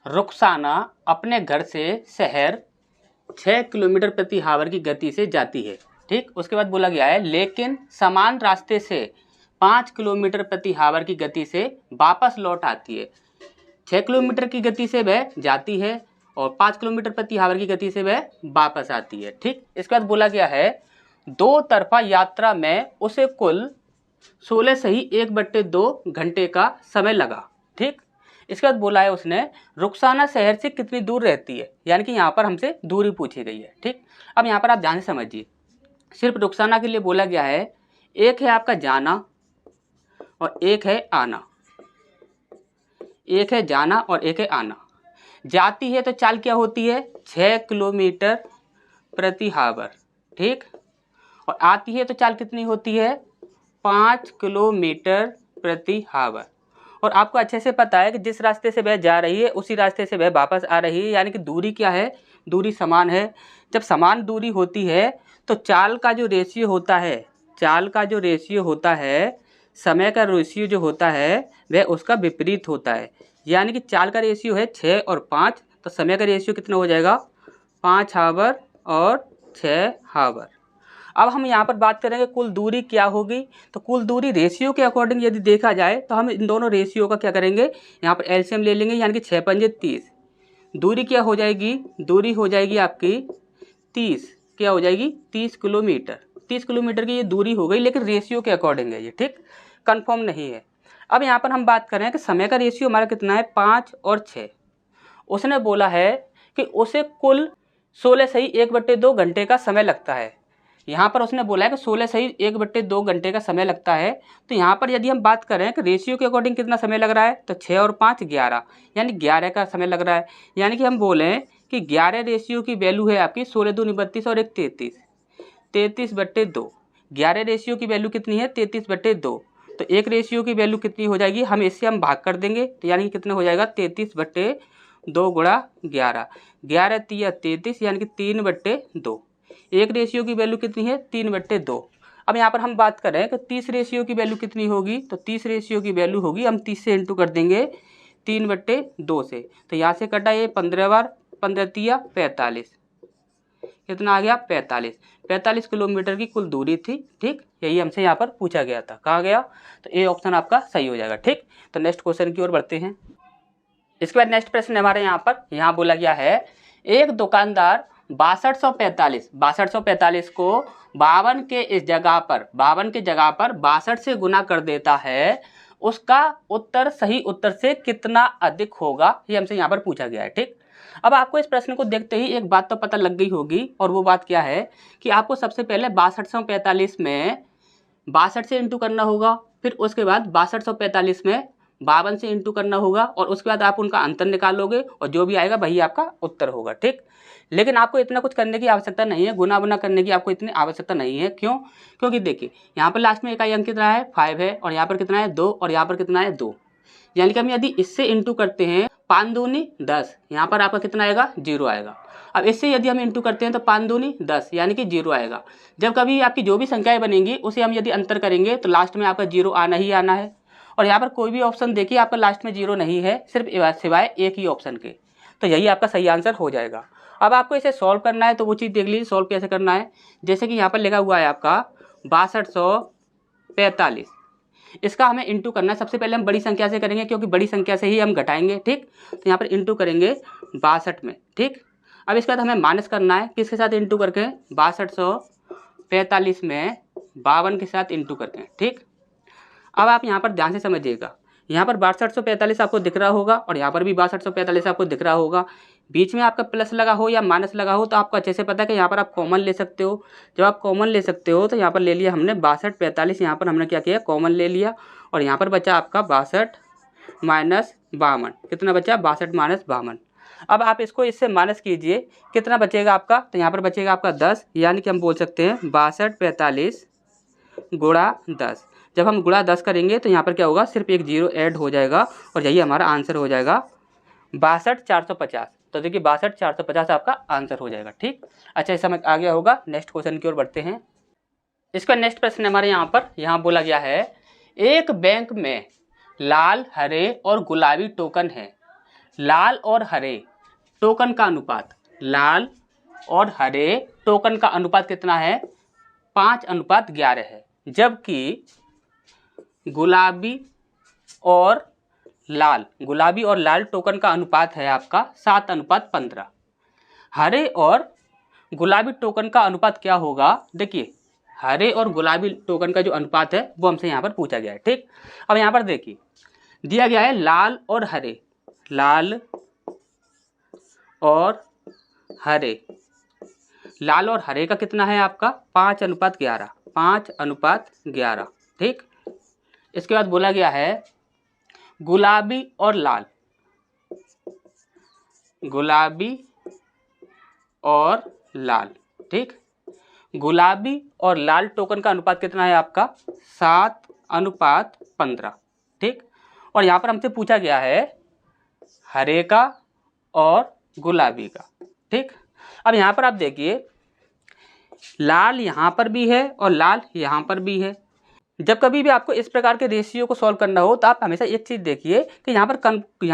रुखसाना अपने घर से शहर 6 किलोमीटर प्रति आवर की गति से जाती है। ठीक, उसके बाद बोला गया है लेकिन समान रास्ते से 5 किलोमीटर प्रति आवर की गति से वापस लौट आती है। 6 किलोमीटर की गति से वह जाती है और 5 किलोमीटर प्रति आवर की गति से वह वापस आती है। ठीक, इसके बाद बोला गया है दो तरफा यात्रा में उसे कुल 16 सही 1/2 घंटे का समय लगा। ठीक, इसके बाद बोला है उसने रुखसाना शहर से कितनी दूर रहती है, यानी कि यहाँ पर हमसे दूरी पूछी गई है। ठीक, अब यहाँ पर आप ध्यान से समझिए, सिर्फ रुखसाना के लिए बोला गया है, एक है आपका जाना और एक है आना, एक है जाना और एक है आना। जाती है तो चाल क्या होती है 6 किलोमीटर प्रति आवर। ठीक, और आती है तो चाल कितनी होती है 5 किलोमीटर प्रति आवर। और आपको अच्छे से पता है कि जिस रास्ते से वह जा रही है उसी रास्ते से वह वापस आ रही है, यानी कि दूरी क्या है, दूरी समान है। जब समान दूरी होती है तो चाल का जो रेशियो होता है, चाल का जो रेशियो होता है, समय का रेशियो जो होता है वह उसका विपरीत होता है। यानी कि चाल का रेशियो है 6 और 5, तो समय का रेशियो कितना हो जाएगा 5 आवर और 6 आवर। अब हम यहाँ पर बात करेंगे कुल दूरी क्या होगी, तो कुल दूरी रेशियो के अकॉर्डिंग यदि देखा जाए तो हम इन दोनों रेशियो का क्या करेंगे, यहाँ पर एलसीएम ले लेंगे, यानी कि 6 पंजे 30। दूरी क्या हो जाएगी, दूरी हो जाएगी आपकी 30, क्या हो जाएगी 30 किलोमीटर। 30 किलोमीटर की ये दूरी हो गई, लेकिन रेशियो के अकॉर्डिंग है ये। ठीक, कन्फर्म नहीं है। अब यहाँ पर हम बात करें कि समय का रेशियो हमारा कितना है 5 और 6। उसने बोला है कि उसे कुल 16 सही 1/2 घंटे का समय लगता है। यहाँ पर उसने बोला है कि 16 सही 1/2 घंटे का समय लगता है। तो यहाँ पर यदि हम बात करें कि रेशियो के अकॉर्डिंग कितना समय लग रहा है, तो 6 और 5 11, यानी 11 का समय लग रहा है। यानी कि हम बोलें कि 11 रेशियो की वैल्यू है आपकी 16 दूनी 32 और 1 33, 33/2। 11 रेशियो की वैल्यू कितनी है 33/2। तो एक रेशियो की वैल्यू कितनी हो जाएगी, हम इससे हम भाग कर देंगे, तो यानी कि कितना हो जाएगा 33/2 गुणा 11, 11 तिया 33, यानी कि 3/2। एक रेशियो की वैल्यू कितनी है 3/2। अब यहाँ पर हम बात करें कि 30 रेशियो की वैल्यू कितनी होगी, तो 30 रेशियो की वैल्यू होगी, हम 30 से इंटू कर देंगे 3/2 से। तो यहाँ से कटा ये 15 बार, 15 तिया 45, कितना आ गया 45 किलोमीटर की कुल दूरी थी। ठीक, यही हमसे यहाँ पर पूछा गया था, कहाँ गया, तो ए ऑप्शन आपका सही हो जाएगा। ठीक, तो नेक्स्ट क्वेश्चन की ओर बढ़ते हैं। इसके बाद नेक्स्ट प्रश्न हमारे यहाँ पर यहाँ बोला गया है एक दुकानदार 6245 को 52 के इस जगह पर 52 की जगह पर 62 से गुना कर देता है, उसका उत्तर सही उत्तर से कितना अधिक होगा, ये हमसे यहाँ पर पूछा गया है। ठीक, अब आपको इस प्रश्न को देखते ही एक बात तो पता लग गई होगी, और वो बात क्या है कि आपको सबसे पहले 6245 में 62 से इंटू करना होगा, फिर उसके बाद 6245 में 52 से इंटू करना होगा, और उसके बाद आप उनका अंतर निकालोगे और जो भी आएगा वही आपका उत्तर होगा। ठीक, लेकिन आपको इतना कुछ करने की आवश्यकता नहीं है, गुना बुना करने की आपको इतनी आवश्यकता नहीं है। क्यों, क्योंकि देखिए यहाँ पर लास्ट में इकाई अंक कितना है 5 है, और यहाँ पर कितना है 2, और यहाँ पर कितना है 2, यानी कि हम यदि इससे इंटू करते हैं 5 दूनी 10, यहाँ पर आपका कितना आएगा 0 आएगा। अब इससे यदि हम इंटू करते हैं तो 5 दूनी 10, यानी कि 0 आएगा। जब कभी आपकी जो भी संख्याएं बनेंगी उसे हम यदि अंतर करेंगे तो लास्ट में आपका 0 आना ही आना है। और यहाँ पर कोई भी ऑप्शन देखिए आपका लास्ट में 0 नहीं है, सिर्फ सिवाय एक ही ऑप्शन के, तो यही आपका सही आंसर हो जाएगा। अब आपको इसे सॉल्व करना है तो वो चीज़ देख लीजिए सॉल्व कैसे करना है। जैसे कि यहाँ पर लिखा हुआ है आपका 6245, इसका हमें इंटू करना है। सबसे पहले हम बड़ी संख्या से करेंगे क्योंकि बड़ी संख्या से ही हम घटाएंगे। ठीक, तो यहाँ पर इंटू करेंगे 62 में। ठीक, अब इसके बाद हमें माइनस करना है, किसके साथ इंटू करके 6245 में 52 के साथ इंटू करके। ठीक, अब आप यहाँ पर ध्यान से समझिएगा, यहाँ पर 6245 आपको दिख रहा होगा और यहाँ पर भी 6245 आपको दिख रहा होगा। बीच में आपका प्लस लगा हो या माइनस लगा हो तो आपको अच्छे से पता है कि यहाँ पर आप कॉमन ले सकते हो। जब आप कॉमन ले सकते हो तो यहाँ पर ले लिया हमने 6245, यहाँ पर हमने क्या किया कॉमन ले लिया, और यहाँ पर बचा आपका 62 माइनस 52, कितना बचा 62 माइनस 52। अब आप इसको इससे माइनस कीजिए, कितना बचेगा आपका, तो यहाँ पर बचेगा आपका 10, यानी कि हम बोल सकते हैं 6245 गुणा 10। जब हम गुणा 10 करेंगे तो यहाँ पर क्या होगा, सिर्फ एक 0 ऐड हो जाएगा, और यही हमारा आंसर हो जाएगा 62,450। तो देखिए 62,450 आपका आंसर हो जाएगा। ठीक, अच्छा, इस समय आ गया होगा। नेक्स्ट क्वेश्चन की ओर बढ़ते हैं। इसका नेक्स्ट प्रश्न हमारे यहाँ बोला गया है एक बैंक में लाल, हरे और गुलाबी टोकन है। लाल और हरे टोकन का अनुपात, लाल और हरे टोकन का अनुपात कितना है? 5:11 है, जबकि गुलाबी और लाल टोकन का अनुपात है आपका 7:15। हरे और गुलाबी टोकन का अनुपात क्या होगा? देखिए, हरे और गुलाबी टोकन का जो अनुपात है वो हमसे यहाँ पर पूछा गया है, ठीक। अब यहाँ पर देखिए दिया गया है लाल और हरे, लाल और हरे का कितना है आपका? 5:11, 5:11, ठीक। इसके बाद बोला गया है गुलाबी और लाल, ठीक। गुलाबी और लाल टोकन का अनुपात कितना है आपका? 7:15, ठीक। और यहाँ पर हमसे पूछा गया है हरे का और गुलाबी का, ठीक। अब यहाँ पर आप देखिए लाल यहाँ पर भी है और लाल यहाँ पर भी है। जब कभी भी आपको इस प्रकार के रेशियो को सॉल्व करना हो तो आप हमेशा एक चीज़ देखिए कि यहाँ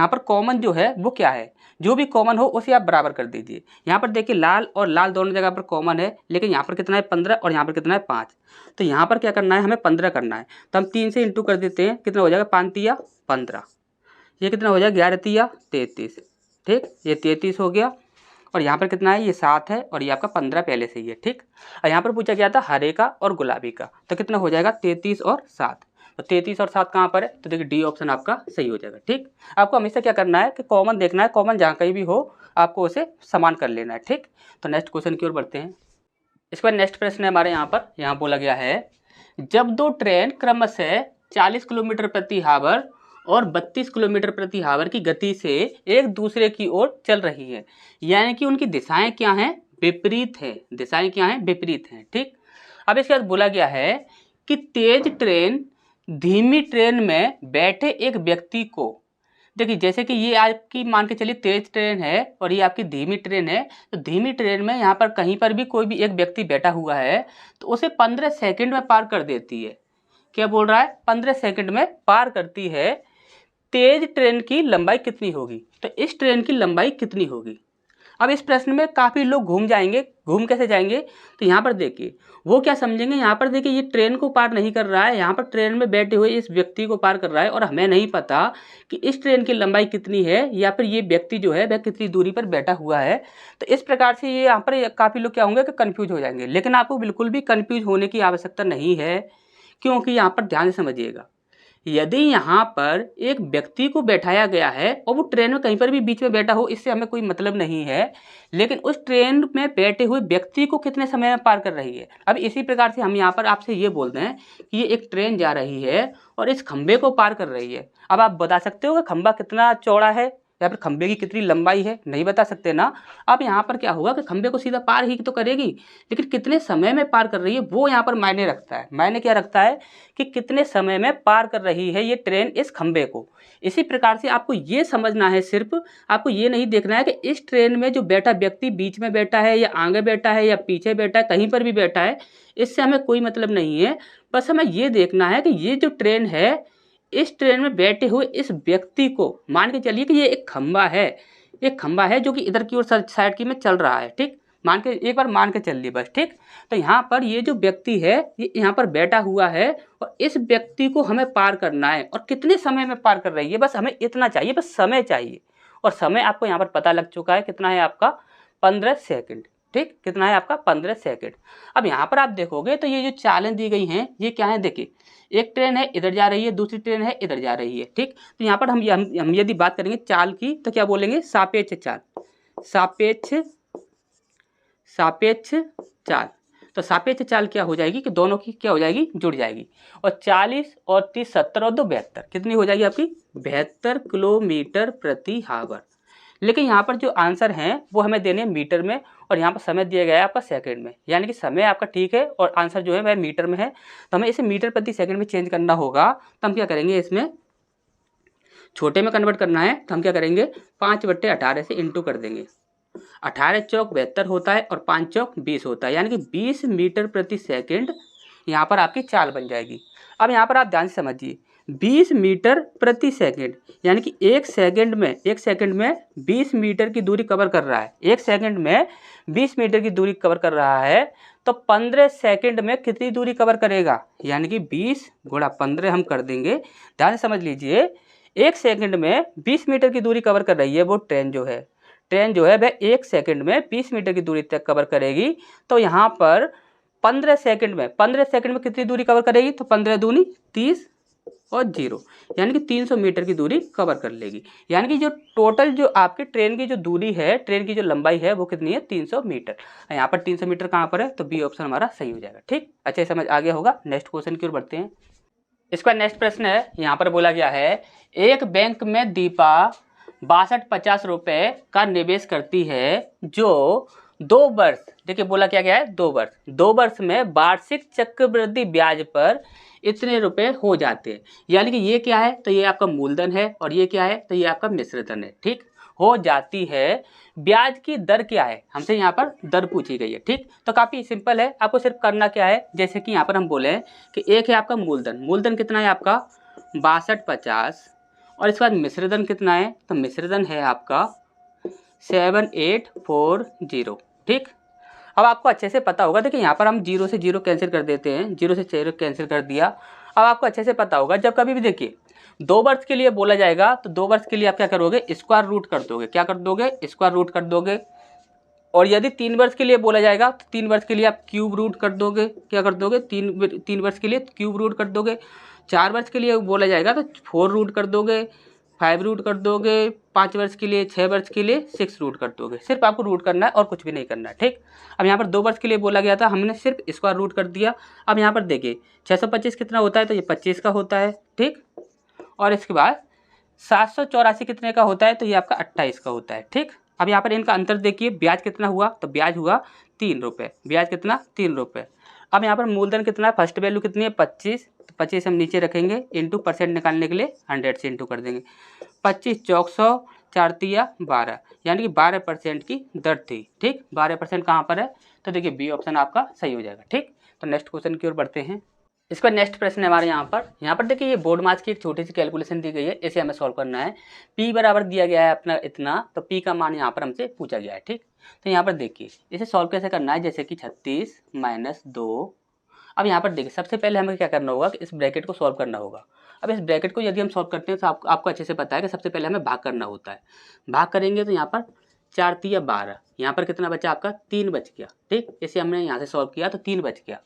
पर कॉमन जो है वो क्या है, जो भी कॉमन हो उसे आप बराबर कर दीजिए। यहाँ पर देखिए लाल और लाल दोनों जगह पर कॉमन है, लेकिन यहाँ पर कितना है? 15 और यहाँ पर कितना है? 5। तो यहाँ पर क्या करना है? हमें 15 करना है, तो हम 3 से इंटू कर देते हैं। कितना हो जाएगा? 5 तिया 15, ये कितना हो जाएगा? 11 तिया 33, ठीक। ये 33 हो गया। और यहाँ पर कितना है? ये 7 है और ये आपका 15 पहले से ही है, ठीक। और यहाँ पर पूछा गया था हरे का और गुलाबी का, तो कितना हो जाएगा? 33 और 7। तो 33 और 7 कहाँ पर है? तो देखिए डी ऑप्शन आपका सही हो जाएगा, ठीक। आपको हमेशा क्या करना है कि कॉमन देखना है, कॉमन जहाँ कहीं भी हो आपको उसे समान कर लेना है, ठीक। तो नेक्स्ट क्वेश्चन की ओर बढ़ते हैं। इसके बाद नेक्स्ट प्रश्न है हमारे यहाँ बोला गया है जब दो ट्रेन क्रमशः 40 किलोमीटर प्रति हावर और 32 किलोमीटर प्रति हावर की गति से एक दूसरे की ओर चल रही है, यानी कि उनकी दिशाएं क्या हैं? विपरीत है। दिशाएं क्या हैं? विपरीत हैं, ठीक। अब इसके बाद बोला गया है कि तेज ट्रेन धीमी ट्रेन में बैठे एक व्यक्ति को, देखिए जैसे कि ये आपकी मान के चलिए तेज ट्रेन है और ये आपकी धीमी ट्रेन है, तो धीमी ट्रेन में यहाँ पर कहीं पर भी कोई भी एक व्यक्ति बैठा हुआ है तो उसे 15 सेकंड में पार कर देती है। क्या बोल रहा है? 15 सेकंड में पार करती है। तेज ट्रेन की लंबाई कितनी होगी? तो इस ट्रेन की लंबाई कितनी होगी? अब इस प्रश्न में काफ़ी लोग घूम जाएंगे। घूम कैसे जाएंगे? तो यहाँ पर देखिए वो क्या समझेंगे, यहाँ पर देखिए ये ट्रेन को पार नहीं कर रहा है, यहाँ पर ट्रेन में बैठे हुए इस व्यक्ति को पार कर रहा है और हमें नहीं पता कि इस ट्रेन की लंबाई कितनी है या फिर ये व्यक्ति जो है वह कितनी दूरी पर बैठा हुआ है। तो इस प्रकार से ये यहाँ पर काफ़ी लोग क्या होंगे कि कन्फ्यूज हो जाएंगे, लेकिन आपको बिल्कुल भी कन्फ्यूज होने की आवश्यकता नहीं है, क्योंकि यहाँ पर ध्यान से समझिएगा। यदि यहाँ पर एक व्यक्ति को बैठाया गया है और वो ट्रेन में कहीं पर भी बीच में बैठा हो, इससे हमें कोई मतलब नहीं है, लेकिन उस ट्रेन में बैठे हुए व्यक्ति को कितने समय में पार कर रही है। अब इसी प्रकार से हम यहाँ पर आपसे ये बोलते हैं कि ये एक ट्रेन जा रही है और इस खंबे को पार कर रही है। अब आप बता सकते हो कि खंबा कितना चौड़ा है या फिर खंबे की कितनी लंबाई है? नहीं बता सकते ना। अब यहाँ पर क्या होगा कि खंबे को सीधा पार ही तो करेगी, लेकिन कितने समय में पार कर रही है वो यहाँ पर मायने रखता है। मायने क्या रखता है कि कितने समय में पार कर रही है ये ट्रेन इस खंबे को। इसी प्रकार से आपको ये समझना है, सिर्फ आपको ये नहीं देखना है कि इस ट्रेन में जो बैठा व्यक्ति बीच में बैठा है या आगे बैठा है या पीछे बैठा है, कहीं पर भी बैठा है, इससे हमें कोई मतलब नहीं है। बस हमें ये देखना है कि ये जो ट्रेन है, इस ट्रेन में बैठे हुए इस व्यक्ति को मान के चलिए कि ये एक खंबा है जो कि इधर की ओर साइड की में चल रहा है, ठीक। मान के एक बार मान के चलिए बस, ठीक। तो यहाँ पर ये जो व्यक्ति है ये यहाँ पर बैठा हुआ है और इस व्यक्ति को हमें पार करना है और कितने समय में पार कर रही है, बस हमें इतना चाहिए, बस समय चाहिए। और समय आपको यहाँ पर पता लग चुका है, कितना है आपका? 15 सेकंड, ठीक। कितना है आपका? 15 सेकंड। अब यहाँ पर आप देखोगे तो ये जो चालें दी गई हैं ये क्या है? देखिए एक ट्रेन है इधर जा रही है, दूसरी ट्रेन है इधर जा रही है, ठीक। तो यहाँ पर हम यदि बात करेंगे चाल की तो क्या बोलेंगे? सापेक्ष चाल, सापेक्ष चाल। तो सापेक्ष चाल क्या हो जाएगी कि दोनों की क्या हो जाएगी? जुड़ जाएगी। और 40 और 30 70 और 2 72, कितनी हो जाएगी आपकी? 72 किलोमीटर प्रति हावर। लेकिन यहाँ पर जो आंसर हैं वो हमें देने हैं मीटर में और यहाँ पर समय दिया गया है आपका सेकंड में, यानी कि समय आपका ठीक है और आंसर जो है वह मीटर में है। तो हमें इसे मीटर प्रति सेकंड में चेंज करना होगा। तो हम क्या करेंगे, इसमें छोटे में कन्वर्ट करना है तो हम क्या करेंगे? 5/18 से इंटू कर देंगे। 18 चौक 72 होता है और 5 चौक 20 होता है, यानी कि 20 मीटर प्रति सेकंड यहाँ पर आपकी चाल बन जाएगी। अब यहाँ पर आप ध्यान से समझिए, 20 मीटर प्रति सेकंड, यानी कि एक सेकंड में 20 मीटर की दूरी कवर कर रहा है। एक सेकंड में 20 मीटर की दूरी कवर कर रहा है, तो 15 सेकंड में कितनी दूरी कवर करेगा, यानी कि 20 गुणा 15 हम कर देंगे। ध्यान से समझ लीजिए, एक सेकंड में 20 मीटर की दूरी कवर कर रही है वो ट्रेन जो है वह एक सेकंड में 20 मीटर की दूरी तक कवर करेगी। तो यहाँ पर 15 सेकंड में कितनी दूरी कवर करेगी, तो 15 दूनी 30 और 0, यानी कि 300 मीटर की दूरी कवर कर लेगी। यानी कि जो टोटल जो आपकी ट्रेन की जो दूरी है, ट्रेन की जो लंबाई है वो कितनी है, 300 मीटर। यहाँ पर 300 मीटर कहाँ पर है, तो बी ऑप्शन हमारा सही हो जाएगा। ठीक, अच्छे समझ आ गया होगा। नेक्स्ट क्वेश्चन की ओर बढ़ते हैं। इसका नेक्स्ट प्रश्न है, यहाँ पर बोला गया है एक बैंक में दीपा 6250 रुपये का निवेश करती है, जो 2 वर्ष, देखिए बोला क्या गया है, 2 वर्ष में वार्षिक चक्रवृद्धि ब्याज पर इतने रुपए हो जाते हैं। यानी कि ये क्या है, तो ये आपका मूलधन है, और ये क्या है, तो ये आपका मिश्रधन है। ठीक, हो जाती है, ब्याज की दर क्या है, हमसे यहाँ पर दर पूछी गई है। ठीक, तो काफ़ी सिंपल है, आपको सिर्फ करना क्या है, जैसे कि यहाँ पर हम बोले कि एक है आपका मूलधन कितना है आपका 6250, और इसके बाद मिश्रधन कितना है, तो मिश्रधन है आपका 7840। ठीक, अब आपको अच्छे से पता होगा, देखिए यहाँ पर हम 0 से 0 कैंसिल कर देते हैं, 0 से 0 कैंसिल कर दिया। अब आपको अच्छे से पता होगा, जब कभी भी देखिए 2 वर्ष के लिए बोला जाएगा, तो 2 वर्ष के लिए आप क्या करोगे, स्क्वायर रूट कर दोगे। क्या कर दोगे, स्क्वायर रूट कर दोगे। और यदि 3 वर्ष के लिए बोला जाएगा, तो 3 वर्ष के लिए आप क्यूब रूट कर दोगे। क्या कर दोगे, 3 वर्ष के लिए क्यूब रूट कर दोगे। 4 वर्ष के लिए बोला जाएगा तो 4 रूट कर दोगे, 5 रूट कर दोगे। 5 वर्ष के लिए, 6 वर्ष के लिए 6 रूट कर दोगे। सिर्फ आपको रूट करना है और कुछ भी नहीं करना है। ठीक, अब यहाँ पर 2 वर्ष के लिए बोला गया था, हमने सिर्फ स्क्वायर रूट कर दिया। अब यहाँ पर देखिए 625 कितना होता है, तो ये 25 का होता है। ठीक, और इसके बाद 784 कितने का होता है, तो ये आपका 28 का होता है। ठीक, अब यहाँ पर इनका अंतर देखिए, ब्याज कितना हुआ, तो ब्याज हुआ 3 रुपये। ब्याज कितना, 3 रुपये। अब यहाँ पर मूलधन कितना है, फर्स्ट वैल्यू कितनी है 25, तो 25 हम नीचे रखेंगे, इंटू परसेंट निकालने के लिए 100 से इंटू कर देंगे। 25 चौक 100, 4 तिया 12, यानी कि 12% की दर थी। ठीक, 12% कहाँ पर है, तो देखिए बी ऑप्शन आपका सही हो जाएगा। ठीक, तो नेक्स्ट क्वेश्चन की ओर बढ़ते हैं। इसका नेक्स्ट प्रश्न है हमारे यहाँ पर देखिए ये बोर्ड मार्क्स की एक छोटी सी कैलकुलेशन दी गई है, इसे हमें सॉल्व करना है। P बराबर दिया गया है अपना इतना, तो P का मान यहाँ पर हमसे पूछा गया है। ठीक, तो यहाँ पर देखिए इसे सॉल्व कैसे करना है, जैसे कि 36 - 2। अब यहाँ पर देखिए सबसे पहले हमें क्या करना होगा कि इस ब्रैकेट को सॉल्व करना होगा। अब इस ब्रैकेट को यदि हम सॉल्व करते हैं तो आपको अच्छे से पता है कि सबसे पहले हमें भाग करना होता है। भाग करेंगे तो यहाँ पर 4 तिया 12, यहाँ पर कितना बचा आपका 3 बच गया। ठीक, इसे हमने यहाँ से सॉल्व किया तो 3 बच गया।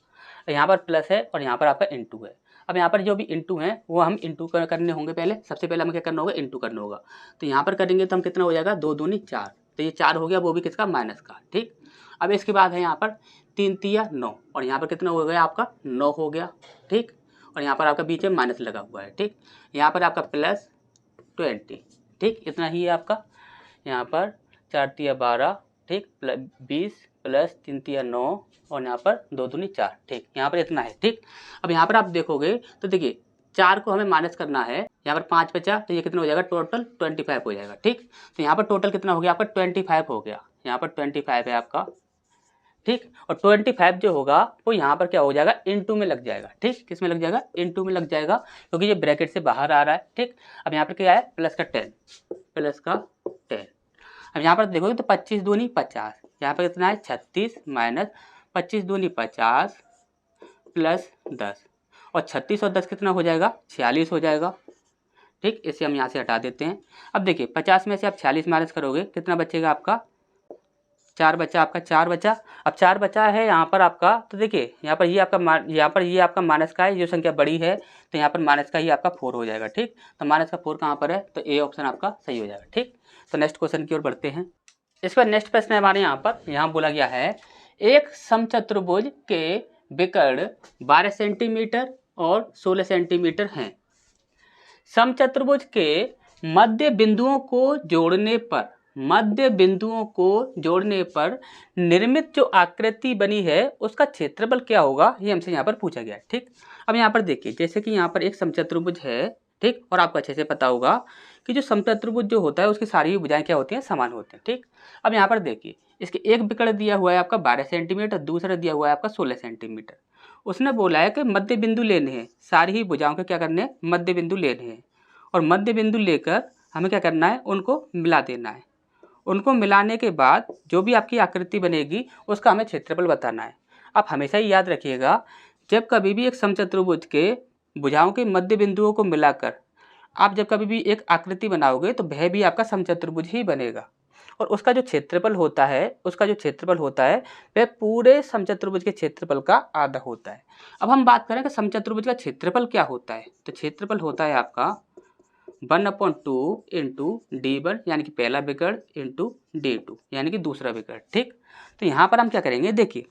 यहाँ पर प्लस है और यहाँ पर आपका इंटू है। अब यहाँ पर जो भी इंटू है वो हम इंटू करने होंगे। पहले सबसे पहले हमें क्या करना होगा, इंटू करना होगा। तो यहाँ पर करेंगे तो हम कितना हो जाएगा, 2 दूनी 4, तो ये 4 हो गया, वो भी किसका, माइनस का। ठीक, अब इसके बाद है यहाँ पर 3 तिया 9, और यहाँ पर कितना हो गया आपका 9 हो गया। ठीक, और यहाँ पर आपका बीच में माइनस लगा हुआ है। ठीक, यहाँ पर आपका प्लस 20। ठीक, इतना ही है आपका। यहाँ पर 4 तिया 12, ठीक, 20 प्लस 3 तिया 9, और यहाँ पर 2 दूनी 4। ठीक, यहाँ पर इतना है। ठीक, अब यहाँ पर आप देखोगे तो देखिए 4 को हमें माइनस करना है, यहाँ पर 5 बचा, तो ये कितना हो जाएगा, टोटल 25 हो जाएगा। ठीक, तो यहाँ पर टोटल कितना हो गया आपका 25 हो गया, यहाँ पर 25 है आपका। ठीक, और 25 जो होगा वो यहाँ पर क्या हो जाएगा, इनटू में लग जाएगा। ठीक, किस में लग जाएगा, इनटू में लग जाएगा, क्योंकि ये ब्रैकेट से बाहर आ रहा है। ठीक, अब यहाँ पर क्या है, प्लस का 10, प्लस का 10। अब यहाँ पर देखोगे तो 25 दूनी 50, यहाँ पर कितना है 36 माइनस 25 दूनी 50 प्लस 10, और 36 और 10 कितना हो जाएगा, 46 हो जाएगा। ठीक, इसे हम यहाँ से हटा देते हैं। अब देखिए 50 में से आप 46 माइनस करोगे, कितना बचेगा आपका, 4 बचा आपका, 4 बचा। अब 4 बचा है यहाँ पर आपका, तो देखिए यहाँ पर ये आपका माइनस का है, जो संख्या बड़ी है तो यहाँ पर माइनस का ही आपका 4 हो जाएगा। ठीक, तो माइनस का 4 कहाँ पर है, तो ए ऑप्शन आपका सही हो जाएगा। ठीक, तो नेक्स्ट क्वेश्चन की ओर बढ़ते हैं। इसका नेक्स्ट प्रश्न है हमारे यहाँ बोला गया है एक समचतुर्भुज के विकर्ण 12 सेंटीमीटर और 16 सेंटीमीटर हैं। समचतुर्भुज के मध्य बिंदुओं को जोड़ने पर निर्मित जो आकृति बनी है उसका क्षेत्रफल क्या होगा, ये हमसे यहाँ पर पूछा गया है। ठीक, अब यहाँ पर देखिए जैसे कि यहाँ पर एक समचतुर्भुज है। ठीक, और आपको अच्छे से पता होगा कि जो समचतुर्भुज जो होता है उसकी सारी भुजाएं क्या होती हैं, समान होती हैं। ठीक, अब यहाँ पर देखिए इसके एक विकर्ण दिया हुआ है आपका 12 सेंटीमीटर, दूसरा दिया हुआ है आपका 16 सेंटीमीटर। उसने बोला है कि मध्य बिंदु लेने हैं, सारी ही भुजाओं के क्या करने हैं, मध्य बिंदु लेने हैं, और मध्य बिंदु लेकर हमें क्या करना है, उनको मिला देना है। उनको मिलाने के बाद जो भी आपकी आकृति बनेगी उसका हमें क्षेत्रफल बताना है। आप हमेशा ही याद रखिएगा, जब कभी भी एक समचतुर्भुज के भुजाओं के मध्य बिंदुओं को मिलाकर आप जब कभी भी एक आकृति बनाओगे तो वह भी आपका समचतुर्भुज ही बनेगा, और उसका जो क्षेत्रफल होता है वह पूरे समचतुर्भुज के क्षेत्रफल का आधा होता है। अब हम बात करें कि समचतुर्भुज का क्षेत्रफल क्या होता है, तो क्षेत्रफल होता है आपका 1/2 इंटू D1 यानी कि पहला विकर्ण इंटू D2 यानी कि दूसरा विकर्ण। ठीक, तो यहाँ पर हम क्या करेंगे, देखिए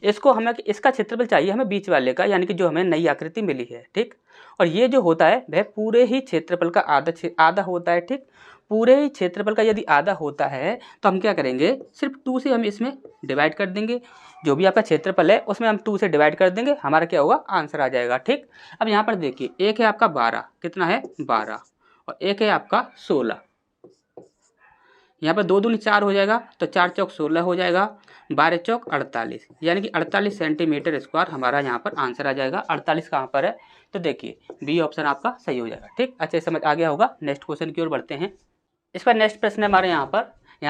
इसको हमें, इसका क्षेत्रफल चाहिए हमें बीच वाले का, यानी कि जो हमें नई आकृति मिली है। ठीक, और ये जो होता है वह पूरे ही क्षेत्रफल का आधा होता है। ठीक, पूरे ही क्षेत्रफल का यदि आधा होता है तो हम क्या करेंगे, सिर्फ 2 से हम इसमें डिवाइड कर देंगे, जो भी आपका क्षेत्रफल है उसमें हम 2 से डिवाइड कर देंगे, हमारा क्या होगा, आंसर आ जाएगा। ठीक, अब यहाँ पर देखिए एक है आपका 12, कितना है 12, और एक है आपका 16, यहाँ पर 2 दूनी 4 हो जाएगा, तो 4 चौक 16 हो जाएगा, 12 चौक 48, यानी कि 48 सेंटीमीटर स्क्वायर हमारा यहाँ पर आंसर आ जाएगा। 48 कहाँ पर है, तो देखिए बी ऑप्शन आपका सही हो जाएगा। ठीक, अच्छे समझ आ गया होगा। नेक्स्ट क्वेश्चन की ओर बढ़ते हैं। इसका नेक्स्ट प्रश्न हमारे यहाँ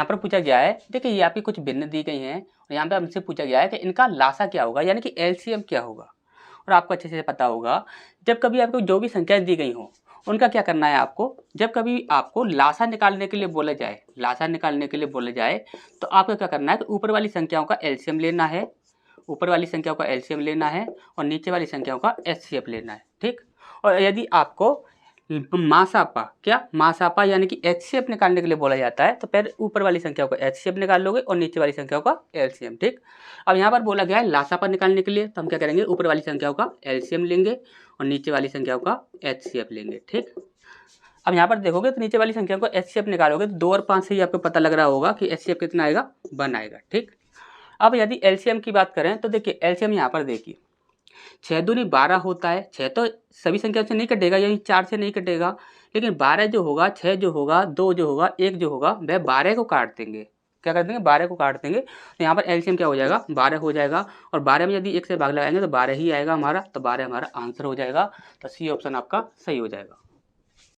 पर पूछा गया है, देखिए ये आपकी कुछ भिन्न दी गई हैं, और यहाँ पर हमसे पूछा गया है कि इनका लासा क्या होगा, यानी कि एलसीएम क्या होगा। और आपको अच्छे से पता होगा, जब कभी आपको जो भी संख्याएं दी गई हों उनका क्या करना है आपको, जब कभी आपको लासा निकालने के लिए बोला जाए, तो आपको क्या करना है कि ऊपर वाली संख्याओं का एलसीएम लेना है, और नीचे वाली संख्याओं का एचसीएफ लेना है। ठीक, और यदि आपको मासापा यानी कि एचसीएफ निकालने के लिए बोला जाता है, तो फिर ऊपर वाली संख्याओं का एचसीएफ निकाल लोगे और नीचे वाली संख्याओं का एलसीएम। ठीक, अब यहाँ पर बोला गया है लासापा निकालने के लिए, तो हम क्या करेंगे, ऊपर वाली संख्याओं का एलसीएम लेंगे और नीचे वाली संख्याओं का एचसीएफ लेंगे। ठीक, अब यहाँ पर देखोगे तो नीचे वाली संख्याओं को एचसीएफ निकालोगे तो 2 और 5 से ही आपको पता लग रहा होगा कि एचसीएफ कितना आएगा, 1 आएगा। ठीक, अब यदि एलसीएम की बात करें तो देखिए एलसीएम यहाँ पर देखिए 6 दूनी 12 होता है, 6 तो सभी संख्याओं से नहीं कटेगा, यानी 4 से नहीं कटेगा, लेकिन 12 जो होगा, 6 जो होगा, 2 जो होगा, 1 जो होगा, वह 12 को काट देंगे। क्या कर देंगे, 12 को काट देंगे, तो यहाँ पर एलसीएम क्या हो जाएगा, 12 हो जाएगा, और 12 में यदि 1 से भाग लगाएंगे तो 12 ही आएगा हमारा, तो 12 हमारा आंसर हो जाएगा। तो सी ऑप्शन आपका सही हो जाएगा।